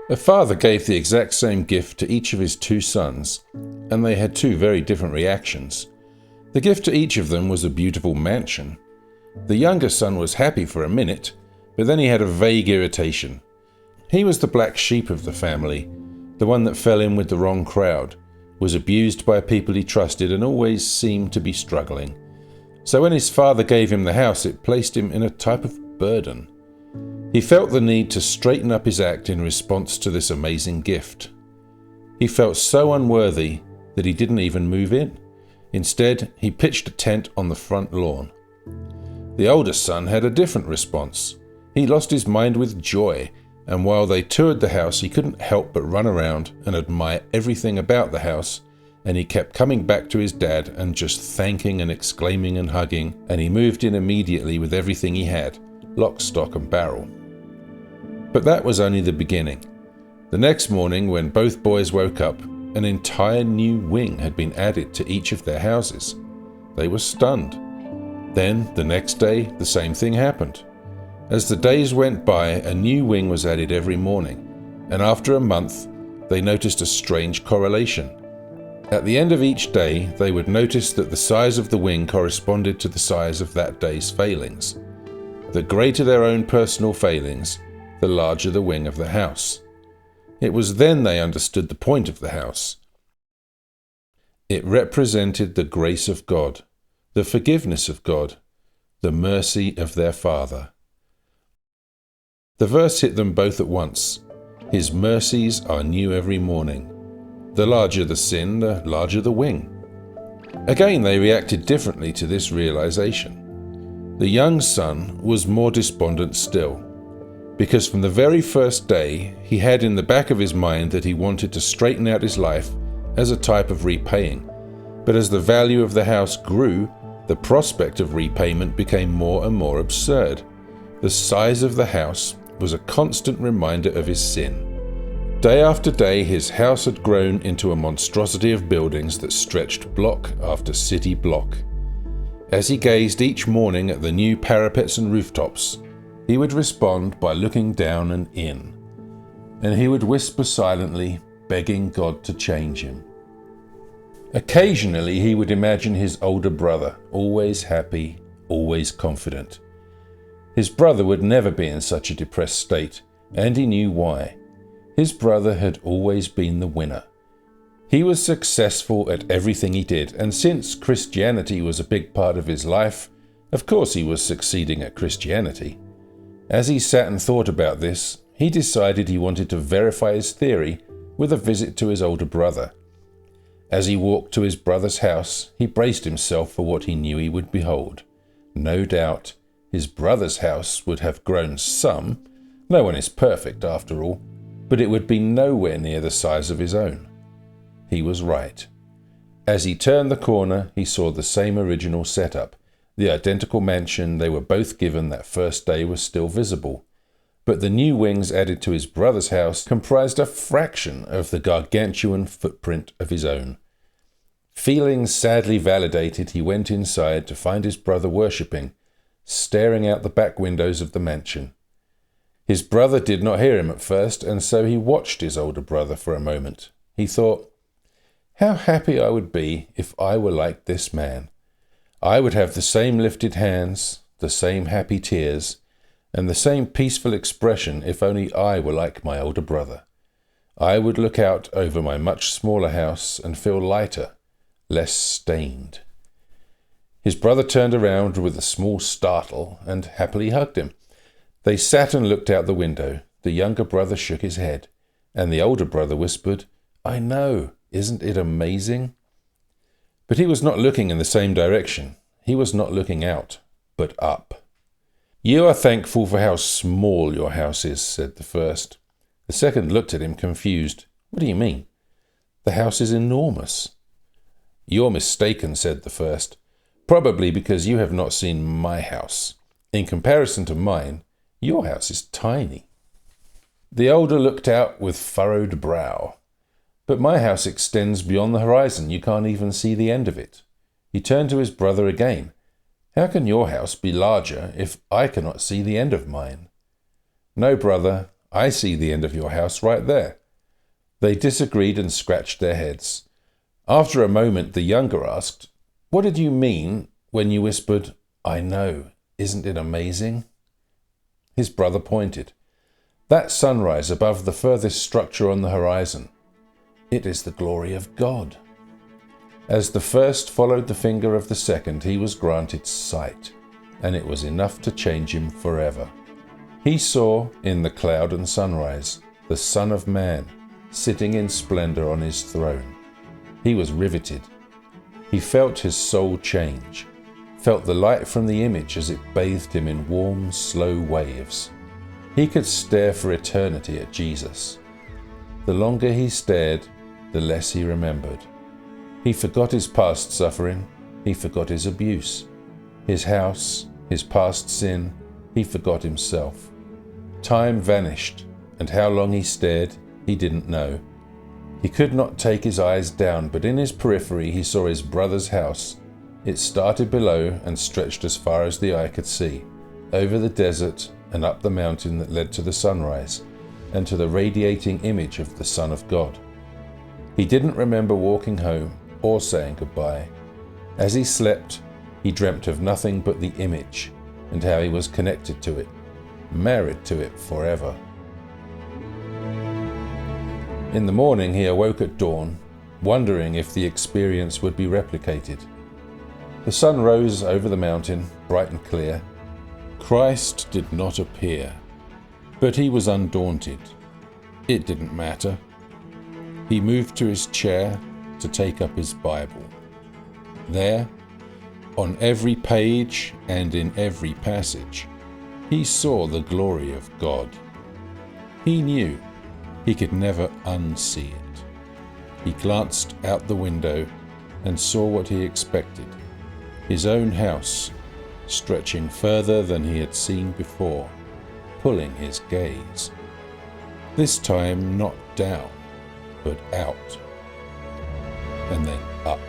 A father gave the exact same gift to each of his two sons, and they had two very different reactions. The gift to each of them was a beautiful mansion. The younger son was happy for a minute, but then he had a vague irritation. He was the black sheep of the family, the one that fell in with the wrong crowd, was abused by people he trusted and always seemed to be struggling. So when his father gave him the house, it placed him in a type of burden. He felt the need to straighten up his act in response to this amazing gift. He felt so unworthy that he didn't even move in. Instead, he pitched a tent on the front lawn. The oldest son had a different response. He lost his mind with joy, and while they toured the house, he couldn't help but run around and admire everything about the house, and he kept coming back to his dad and just thanking and exclaiming and hugging, and he moved in immediately with everything he had, lock, stock and barrel. But that was only the beginning. The next morning, when both boys woke up, an entire new wing had been added to each of their houses. They were stunned. Then, the next day, the same thing happened. As the days went by, a new wing was added every morning, and after a month, they noticed a strange correlation. At the end of each day, they would notice that the size of the wing corresponded to the size of that day's failings. The greater their own personal failings, the larger the wing of the house. It was then they understood the point of the house. It represented the grace of God, the forgiveness of God, the mercy of their Father. The verse hit them both at once. His mercies are new every morning. The larger the sin, the larger the wing. Again, they reacted differently to this realization. The young son was more despondent still, because from the very first day, he had in the back of his mind that he wanted to straighten out his life as a type of repaying. But as the value of the house grew, the prospect of repayment became more and more absurd. The size of the house was a constant reminder of his sin. Day after day, his house had grown into a monstrosity of buildings that stretched block after city block. As he gazed each morning at the new parapets and rooftops, he would respond by looking down and in, and he would whisper silently, begging God to change him. Occasionally, he would imagine his older brother, always happy, always confident. His brother would never be in such a depressed state, and he knew why. His brother had always been the winner. He was successful at everything he did, and since Christianity was a big part of his life, of course he was succeeding at Christianity. As he sat and thought about this, he decided he wanted to verify his theory with a visit to his older brother. As he walked to his brother's house, he braced himself for what he knew he would behold. No doubt, his brother's house would have grown some. No one is perfect after all, but it would be nowhere near the size of his own. He was right. As he turned the corner, he saw the same original setup. The identical mansion they were both given that first day was still visible, but the new wings added to his brother's house comprised a fraction of the gargantuan footprint of his own. Feeling sadly validated, he went inside to find his brother worshipping, staring out the back windows of the mansion. His brother did not hear him at first, and so he watched his older brother for a moment. He thought, "How happy I would be if I were like this man. I would have the same lifted hands, the same happy tears, and the same peaceful expression if only I were like my older brother. I would look out over my much smaller house and feel lighter, less stained." His brother turned around with a small startle and happily hugged him. They sat and looked out the window. The younger brother shook his head, and the older brother whispered, "I know, isn't it amazing?" But he was not looking in the same direction. He was not looking out, but up. "You are thankful for how small your house is," said the first. The second looked at him confused. "What do you mean?" "The house is enormous." "You're mistaken," said the first. "Probably because you have not seen my house. In comparison to mine, your house is tiny." The older looked out with furrowed brow. "But my house extends beyond the horizon. You can't even see the end of it." He turned to his brother again. "How can your house be larger if I cannot see the end of mine?" "No, brother, I see the end of your house right there." They disagreed and scratched their heads. After a moment, the younger asked, "What did you mean when you whispered, 'I know, isn't it amazing?'" His brother pointed. "That sunrise above the furthest structure on the horizon. It is the glory of God." As the first followed the finger of the second, he was granted sight, and it was enough to change him forever. He saw, in the cloud and sunrise, the Son of Man, sitting in splendor on his throne. He was riveted. He felt his soul change, felt the light from the image as it bathed him in warm, slow waves. He could stare for eternity at Jesus. The longer he stared, the less he remembered. He forgot his past suffering. He forgot his abuse, his house, his past sin. He forgot himself. Time vanished, and how long he stared, he didn't know. He could not take his eyes down, but in his periphery he saw his brother's house. It started below and stretched as far as the eye could see, over the desert and up the mountain that led to the sunrise, and to the radiating image of the Son of God. He didn't remember walking home or saying goodbye. As he slept, he dreamt of nothing but the image and how he was connected to it, married to it forever. In the morning, he awoke at dawn, wondering if the experience would be replicated. The sun rose over the mountain, bright and clear. Christ did not appear, but he was undaunted. It didn't matter. He moved to his chair to take up his Bible. There, on every page and in every passage, he saw the glory of God. He knew he could never unsee it. He glanced out the window and saw what he expected, his own house, stretching further than he had seen before, pulling his gaze. This time not down, but out, and then up.